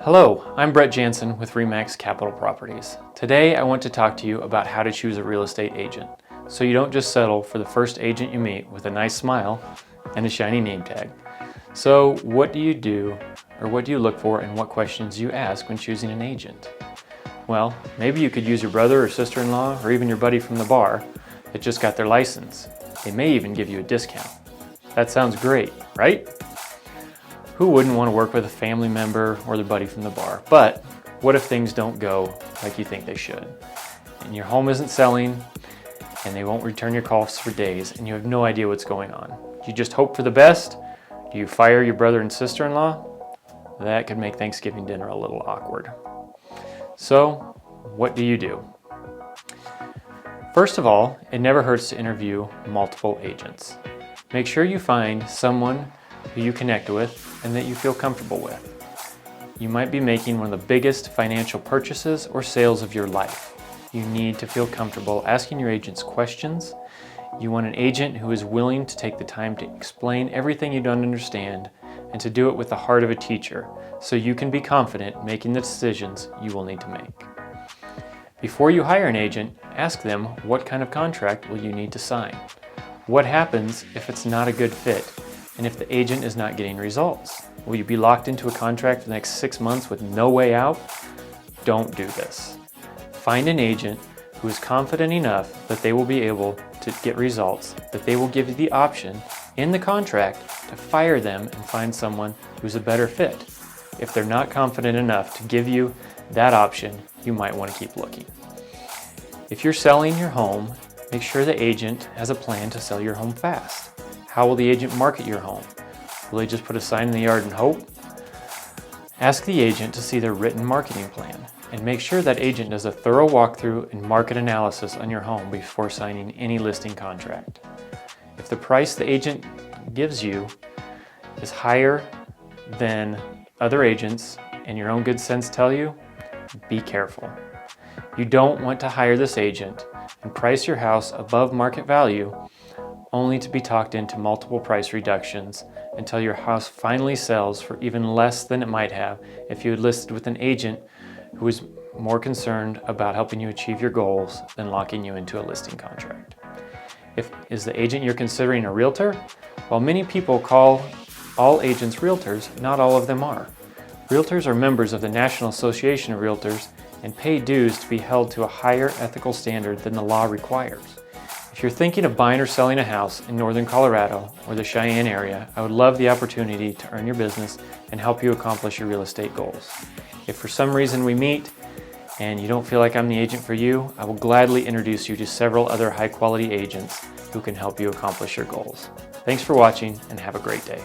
Hello, I'm Brett Janzen with REMAX Capital Properties. Today I want to talk to you about how to choose a real estate agent, so you don't just settle for the first agent you meet with a nice smile and a shiny name tag. So what do you do, or what do you look for, and what questions do you ask when choosing an agent? Well, maybe you could use your brother or sister-in-law, or even your buddy from the bar that just got their license. They may even give you a discount. That sounds great, right? Who wouldn't want to work with a family member or their buddy from the bar? But what if things don't go like you think they should? And your home isn't selling, and they won't return your calls for days, and you have no idea what's going on. Do you just hope for the best? Do you fire your brother and sister-in-law? That could make Thanksgiving dinner a little awkward. So, what do you do? First of all, it never hurts to interview multiple agents. Make sure you find someone who you connect with and that you feel comfortable with. You might be making one of the biggest financial purchases or sales of your life. You need to feel comfortable asking your agents questions. You want an agent who is willing to take the time to explain everything you don't understand and to do it with the heart of a teacher, so you can be confident making the decisions you will need to make. Before you hire an agent, ask them what kind of contract will you need to sign. What happens if it's not a good fit? And if the agent is not getting results? Will you be locked into a contract for the next 6 months with no way out? Don't do this. Find an agent who is confident enough that they will be able to get results, that they will give you the option in the contract to fire them and find someone who's a better fit. If they're not confident enough to give you that option, you might want to keep looking. If you're selling your home, make sure the agent has a plan to sell your home fast. How will the agent market your home? Will they just put a sign in the yard and hope? Ask the agent to see their written marketing plan, and make sure that agent does a thorough walkthrough and market analysis on your home before signing any listing contract. If the price the agent gives you is higher than other agents and your own good sense tell you, be careful. You don't want to hire this agent and price your house above market value only to be talked into multiple price reductions until your house finally sells for even less than it might have if you had listed with an agent who is more concerned about helping you achieve your goals than locking you into a listing contract. Is the agent you're considering a realtor? While many people call all agents realtors, not all of them are. Realtors are members of the National Association of Realtors and pay dues to be held to a higher ethical standard than the law requires. If you're thinking of buying or selling a house in northern Colorado or the Cheyenne area, I would love the opportunity to earn your business and help you accomplish your real estate goals. If for some reason we meet and you don't feel like I'm the agent for you, I will gladly introduce you to several other high-quality agents who can help you accomplish your goals. Thanks for watching and have a great day.